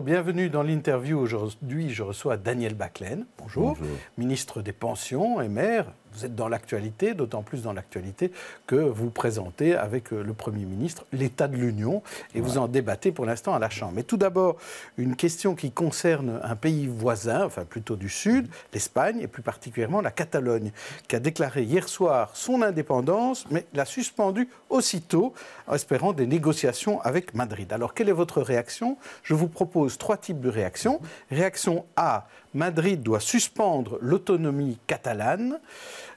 bienvenue dans l'interview. Aujourd'hui, je reçois Daniel Baclen. Bonjour. Bonjour. Ministre des Pensions et maire. Vous êtes dans l'actualité, d'autant plus dans l'actualité que vous présentez avec le Premier ministre l'état de l'Union et vous en débattez pour l'instant à la Chambre. Mais tout d'abord, une question qui concerne un pays voisin, enfin plutôt du Sud, l'Espagne et plus particulièrement la Catalogne, qui a déclaré hier soir son indépendance, mais l'a suspendue aussitôt en espérant des négociations avec Madrid. Alors, quelle est votre réaction? Je vous propose 3 types de réactions. Réaction A, Madrid doit suspendre l'autonomie catalane.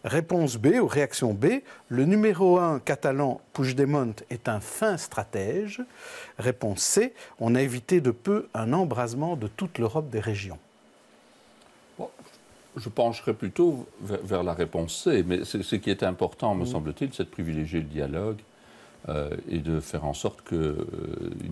Réponse B, ou réaction B, le numéro 1 catalan, Puigdemont, est un fin stratège. Réponse C, on a évité de peu un embrasement de toute l'Europe des régions. Bon, je pencherais plutôt vers la réponse C, mais ce qui est important, me semble-t-il, c'est de privilégier le dialogue et de faire en sorte qu'il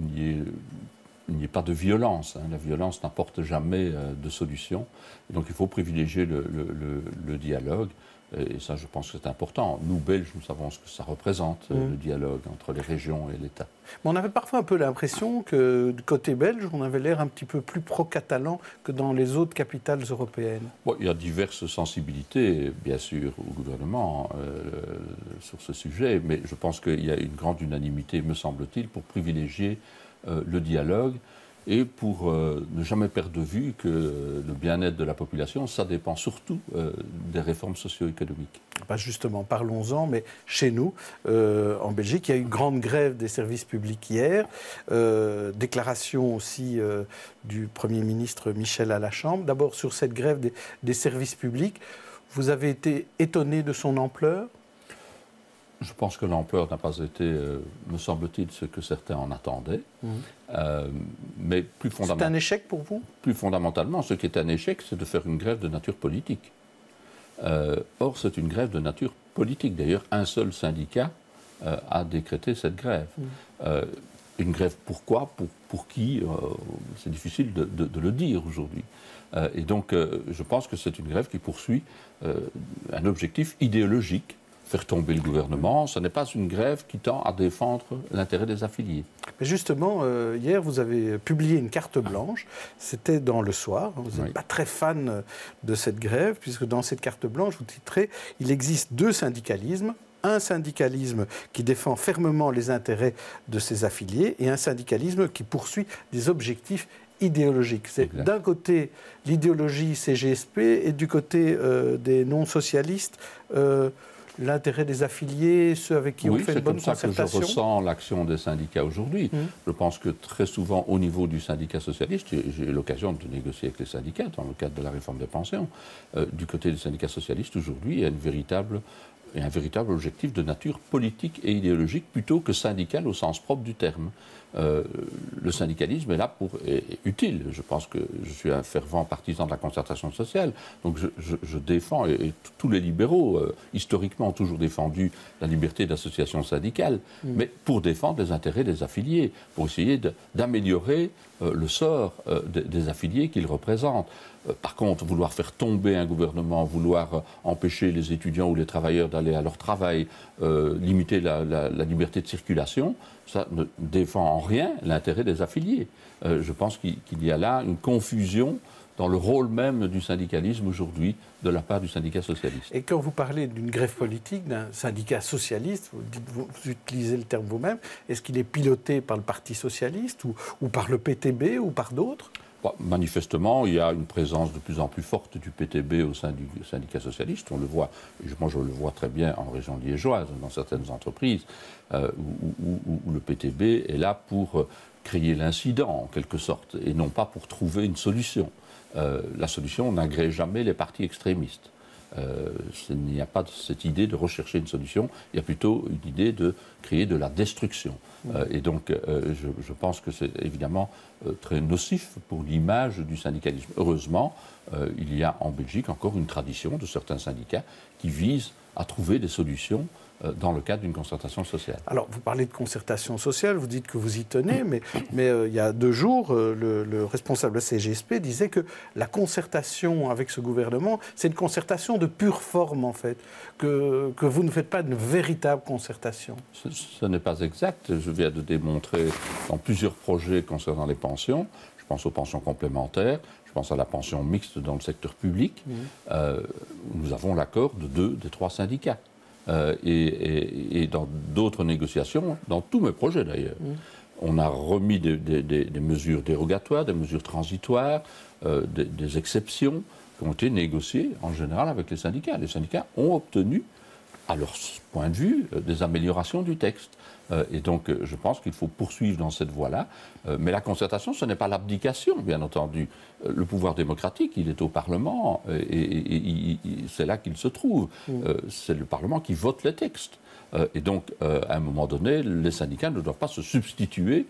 n'y ait pas de violence. La violence n'apporte jamais de solution. Et donc il faut privilégier le dialogue. Et ça, je pense que c'est important. Nous, Belges, nous savons ce que ça représente, le dialogue entre les régions et l'État. Mais on avait parfois un peu l'impression que du côté belge, on avait l'air un petit peu plus pro-catalan que dans les autres capitales européennes. Bon, il y a diverses sensibilités, bien sûr, au gouvernement sur ce sujet, mais je pense qu'il y a une grande unanimité, me semble-t-il, pour privilégier le dialogue et pour ne jamais perdre de vue que le bien-être de la population, ça dépend surtout des réformes socio-économiques. Bah justement, parlons-en, mais chez nous, en Belgique, il y a eu une grande grève des services publics hier, déclaration aussi du Premier ministre Michel à la Chambre. D'abord, sur cette grève des services publics, vous avez été étonné de son ampleur? Je pense que l'ampleur n'a pas été, me semble-t-il, ce que certains en attendaient. Mais plus fondamentalement. C'est un échec pour vous? Plus fondamentalement, ce qui est un échec, c'est de faire une grève de nature politique. Or, c'est une grève de nature politique. D'ailleurs, un seul syndicat a décrété cette grève. Une grève pourquoi? Pour qui? C'est difficile de le dire aujourd'hui. Et donc, je pense que c'est une grève qui poursuit un objectif idéologique. Faire tomber le gouvernement, ce n'est pas une grève qui tend à défendre l'intérêt des affiliés. Mais justement, hier, vous avez publié une carte blanche. C'était dans Le Soir. Vous n'êtes pas très fan de cette grève, puisque dans cette carte blanche, vous titrez « Il existe 2 syndicalismes ». Un syndicalisme qui défend fermement les intérêts de ses affiliés et un syndicalisme qui poursuit des objectifs idéologiques. C'est d'un côté l'idéologie CGSP et du côté des non-socialistes l'intérêt des affiliés, ceux avec qui on fait une bonne concertation. Oui, c'est comme ça que je ressens l'action des syndicats aujourd'hui. Je pense que très souvent, au niveau du syndicat socialiste, j'ai eu l'occasion de négocier avec les syndicats dans le cadre de la réforme des pensions, du côté des syndicats socialistes, aujourd'hui, il y a un véritable objectif de nature politique et idéologique plutôt que syndical au sens propre du terme. Le syndicalisme est là est utile. Je pense que je suis un fervent partisan de la concertation sociale. Donc je défends, et tous les libéraux, historiquement, ont toujours défendu la liberté d'association syndicale, mais pour défendre les intérêts des affiliés, pour essayer d'améliorer le sort des affiliés qu'ils représentent. Par contre, vouloir faire tomber un gouvernement, vouloir empêcher les étudiants ou les travailleurs d'aller à leur travail, limiter la liberté de circulation, ça ne défend en rien l'intérêt des affiliés. Je pense qu'il y a là une confusion dans le rôle même du syndicalisme aujourd'hui de la part du syndicat socialiste. Et quand vous parlez d'une grève politique, d'un syndicat socialiste, vous utilisez le terme vous-même, est-ce qu'il est piloté par le Parti socialiste ou par le PTB ou par d'autres? Bon, manifestement, il y a une présence de plus en plus forte du PTB au sein du syndicat socialiste. On le voit, moi je le vois très bien en région liégeoise, dans certaines entreprises, où le PTB est là pour créer l'incident, en quelque sorte, et non pas pour trouver une solution. La solution n'agrée jamais les partis extrémistes. Il n'y a pas cette idée de rechercher une solution, il y a plutôt une idée de créer de la destruction. Et donc, je pense que c'est évidemment très nocif pour l'image du syndicalisme. Heureusement, il y a en Belgique encore une tradition de certains syndicats qui visent à trouver des solutions dans le cadre d'une concertation sociale. Alors, vous parlez de concertation sociale, vous dites que vous y tenez, mais il y a 2 jours, le responsable de la CGSP disait que la concertation avec ce gouvernement, c'est une concertation de pure forme, en fait, que vous ne faites pas de véritable concertation. Ce n'est pas exact. Je viens de démontrer dans plusieurs projets concernant les pensions. Je pense aux pensions complémentaires, je pense à la pension mixte dans le secteur public. Nous avons l'accord de 2 des 3 syndicats. Et dans d'autres négociations, dans tous mes projets d'ailleurs, on a remis des mesures dérogatoires, des mesures transitoires, des exceptions qui ont été négociées en général avec les syndicats. Les syndicats ont obtenu, à leur point de vue, des améliorations du texte. Et donc, je pense qu'il faut poursuivre dans cette voie-là. Mais la concertation, ce n'est pas l'abdication, bien entendu. Le pouvoir démocratique, il est au Parlement et c'est là qu'il se trouve. C'est le Parlement qui vote les textes. Et donc, à un moment donné, les syndicats ne doivent pas se substituer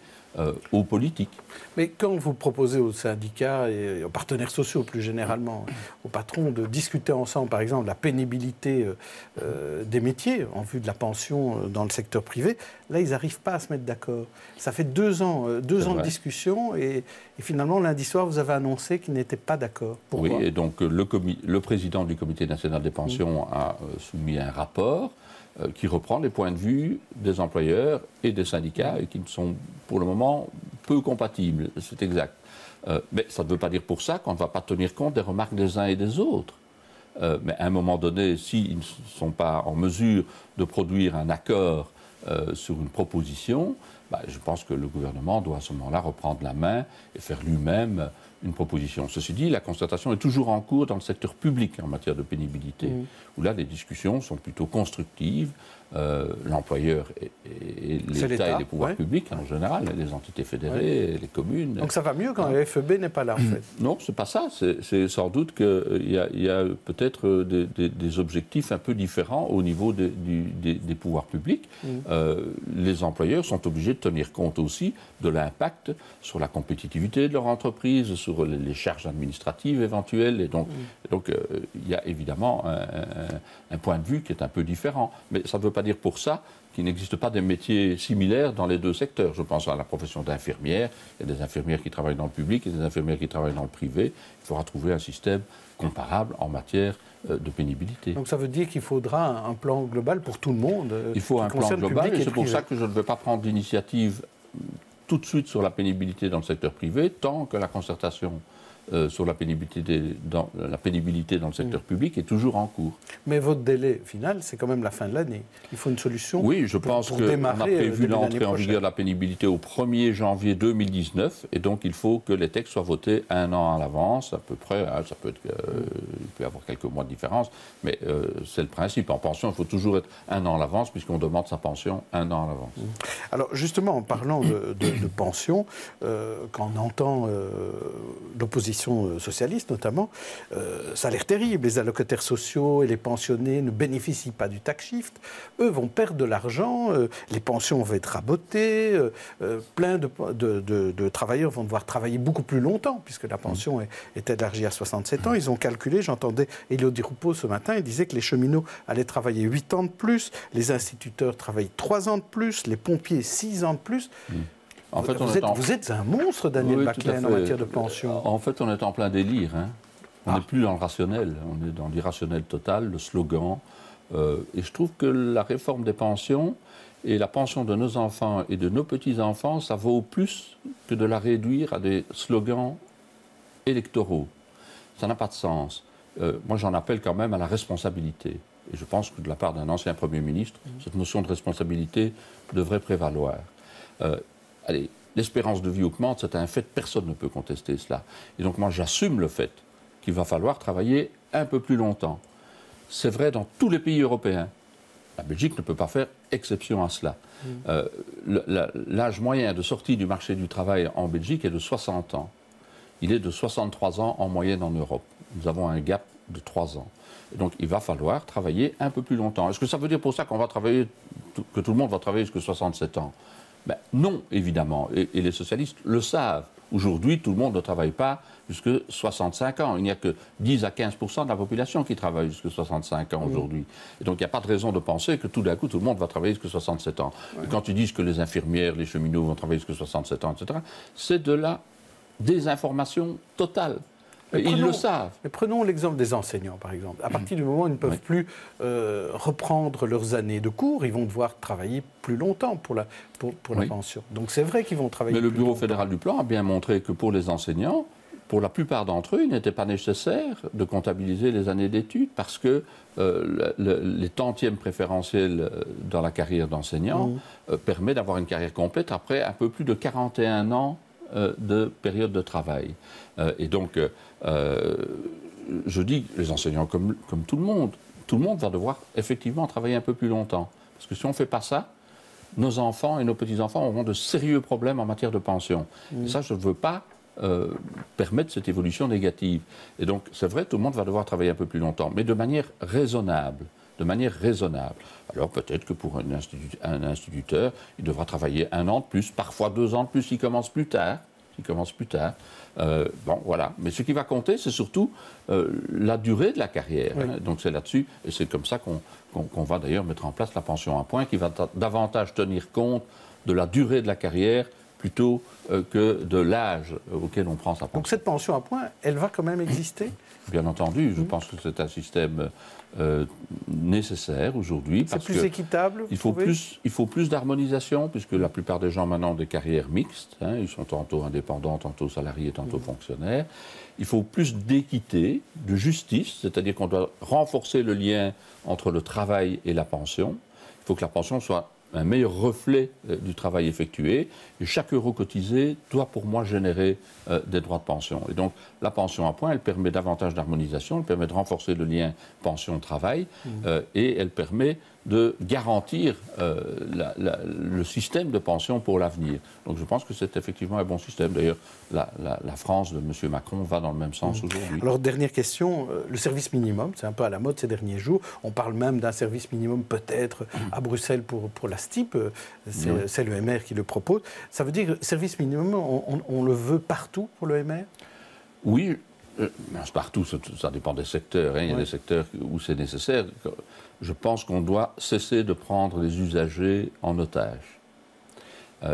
aux politiques. Mais quand vous proposez aux syndicats et aux partenaires sociaux plus généralement, aux patrons de discuter ensemble, par exemple, de la pénibilité des métiers en vue de la pension dans le secteur privé, là, ils n'arrivent pas à se mettre d'accord. Ça fait 2 ans, 2 ans de discussion et finalement, lundi soir, vous avez annoncé qu'ils n'étaient pas d'accord. Pourquoi ? Oui, et donc le président du Comité national des pensions a soumis un rapport qui reprend les points de vue des employeurs et des syndicats et qui sont pour le moment peu compatibles, c'est exact. Mais ça ne veut pas dire pour ça qu'on ne va pas tenir compte des remarques des uns et des autres. Mais à un moment donné, s'ils ne sont pas en mesure de produire un accord sur une proposition, je pense que le gouvernement doit à ce moment-là reprendre la main et faire lui-même une proposition. Ceci dit, la concertation est toujours en cours dans le secteur public en matière de pénibilité, où là, les discussions sont plutôt constructives. L'employeur et l'État et les pouvoirs publics, en général, les entités fédérées, les communes. Donc ça va mieux quand le FEB n'est pas là, en fait. Non, c'est pas ça. C'est sans doute qu'il y a peut-être des objectifs un peu différents au niveau des pouvoirs publics. Les employeurs sont obligés de tenir compte aussi de l'impact sur la compétitivité de leur entreprise, sur les charges administratives éventuelles. Et donc, il y a évidemment un point de vue qui est un peu différent. Mais ça ne veut pas dire pour ça qu'il n'existe pas des métiers similaires dans les 2 secteurs. Je pense à la profession d'infirmière. Il y a des infirmières qui travaillent dans le public et des infirmières qui travaillent dans le privé. Il faudra trouver un système comparable en matière de pénibilité. Donc ça veut dire qu'il faudra un plan global pour tout le monde. Il faut un plan global et c'est pour ça que je ne vais pas prendre d'initiative tout de suite sur la pénibilité dans le secteur privé tant que la concertation sur la pénibilité dans le secteur public est toujours en cours. Mais votre délai final, c'est quand même la fin de l'année. Il faut une solution. Oui, je pense qu'on a prévu l'entrée en vigueur de la pénibilité au 1er janvier 2019 et donc il faut que les textes soient votés 1 an à l'avance, à peu près. Ça peut être, il peut y avoir quelques mois de différence, mais c'est le principe. En pension, il faut toujours être 1 an à l'avance puisqu'on demande sa pension 1 an à l'avance. Alors justement, en parlant de pension, quand on entend l'opposition socialiste notamment, ça a l'air terrible. Les allocataires sociaux et les pensionnés ne bénéficient pas du tax shift. Eux vont perdre de l'argent, les pensions vont être rabotées, plein de travailleurs vont devoir travailler beaucoup plus longtemps puisque la pension est élargie à 67 ans. Ils ont calculé, j'entendais Elio Di Rupo ce matin, il disait que les cheminots allaient travailler 8 ans de plus, les instituteurs travaillent 3 ans de plus, les pompiers 6 ans de plus. En fait, vous êtes un monstre, Daniel Baclen, en matière de pension. En fait, on est en plein délire. On n'est plus dans le rationnel, on est dans l'irrationnel total, le slogan. Et je trouve que la réforme des pensions et la pension de nos enfants et de nos petits-enfants, ça vaut plus que de la réduire à des slogans électoraux. Ça n'a pas de sens. Moi, j'en appelle quand même à la responsabilité. Et je pense que de la part d'un ancien Premier ministre, cette notion de responsabilité devrait prévaloir. Allez, l'espérance de vie augmente, c'est un fait, personne ne peut contester cela. Et donc moi, j'assume le fait qu'il va falloir travailler un peu plus longtemps. C'est vrai dans tous les pays européens. La Belgique ne peut pas faire exception à cela. L'âge moyen de sortie du marché du travail en Belgique est de 60 ans. Il est de 63 ans en moyenne en Europe. Nous avons un gap de 3 ans. Et donc il va falloir travailler un peu plus longtemps. Est-ce que ça veut dire pour ça qu'on va travailler, que tout le monde va travailler jusqu'à 67 ans ? Ben, non, évidemment, et les socialistes le savent. Aujourd'hui, tout le monde ne travaille pas jusqu'à 65 ans. Il n'y a que 10 à 15% de la population qui travaille jusqu'à 65 ans aujourd'hui. Et donc, il n'y a pas de raison de penser que tout d'un coup, tout le monde va travailler jusqu'à 67 ans. Et quand ils disent que les infirmières, les cheminots vont travailler jusqu'à 67 ans, etc., c'est de la désinformation totale. Et ils le savent. Mais prenons l'exemple des enseignants, par exemple. À partir du moment où ils ne peuvent plus reprendre leurs années de cours, ils vont devoir travailler plus longtemps pour la pension. Donc c'est vrai qu'ils vont travailler plus longtemps. Mais le Bureau fédéral du plan a bien montré que pour les enseignants, pour la plupart d'entre eux, il n'était pas nécessaire de comptabiliser les années d'études parce que les tantièmes préférentiels dans la carrière d'enseignant permet d'avoir une carrière complète après un peu plus de 41 ans de période de travail. Et donc, je dis, les enseignants comme tout le monde va devoir effectivement travailler un peu plus longtemps. Parce que si on ne fait pas ça, nos enfants et nos petits-enfants auront de sérieux problèmes en matière de pension. Et ça, je ne veux pas permettre cette évolution négative. Et donc, c'est vrai, tout le monde va devoir travailler un peu plus longtemps, mais de manière raisonnable. Alors peut-être que pour un instituteur, il devra travailler 1 an de plus, parfois 2 ans de plus, s'il commence plus tard. Bon, voilà. Mais ce qui va compter, c'est surtout la durée de la carrière. Oui. Donc c'est là-dessus, et c'est comme ça qu'on va d'ailleurs mettre en place la pension à points, qui va davantage tenir compte de la durée de la carrière plutôt que de l'âge auquel on prend sa pension. Donc cette pension à points, elle va quand même exister ? Bien entendu, je pense que c'est un système nécessaire aujourd'hui. C'est plus équitable, il faut plus d'harmonisation, puisque la plupart des gens maintenant ont des carrières mixtes. Ils sont tantôt indépendants, tantôt salariés, tantôt fonctionnaires. Il faut plus d'équité, de justice, c'est-à-dire qu'on doit renforcer le lien entre le travail et la pension. Il faut que la pension soit un meilleur reflet du travail effectué. Et chaque euro cotisé doit, pour moi, générer des droits de pension. Et donc, la pension à points, elle permet davantage d'harmonisation, elle permet de renforcer le lien pension-travail et elle permet de garantir le système de pension pour l'avenir. Donc je pense que c'est effectivement un bon système. D'ailleurs, la France de M. Macron va dans le même sens aujourd'hui. Alors, dernière question, le service minimum, c'est un peu à la mode ces derniers jours. On parle même d'un service minimum peut-être à Bruxelles pour la STIP. C'est le MR qui le propose. Ça veut dire que service minimum, on le veut partout pour le MR ? Oui, partout, ça dépend des secteurs. Il y a des secteurs où c'est nécessaire. Je pense qu'on doit cesser de prendre les usagers en otage.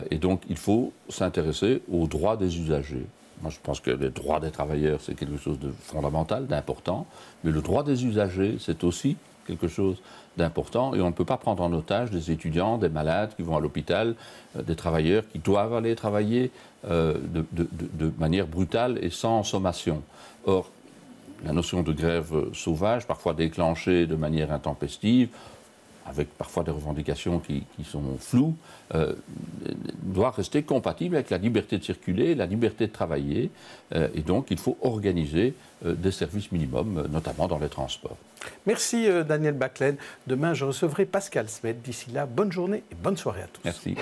Et donc, il faut s'intéresser aux droits des usagers. Moi, je pense que les droits des travailleurs, c'est quelque chose de fondamental, d'important. Mais le droit des usagers, c'est aussi quelque chose d'important. Et on ne peut pas prendre en otage des étudiants, des malades qui vont à l'hôpital, des travailleurs qui doivent aller travailler de manière brutale et sans sommation. Or, la notion de grève sauvage, parfois déclenchée de manière intempestive, avec parfois des revendications qui sont floues, doit rester compatible avec la liberté de circuler, la liberté de travailler. Et donc, il faut organiser des services minimums, notamment dans les transports. Merci Daniel Baclen. Demain, je recevrai Pascal Smet. D'ici là, bonne journée et bonne soirée à tous. Merci.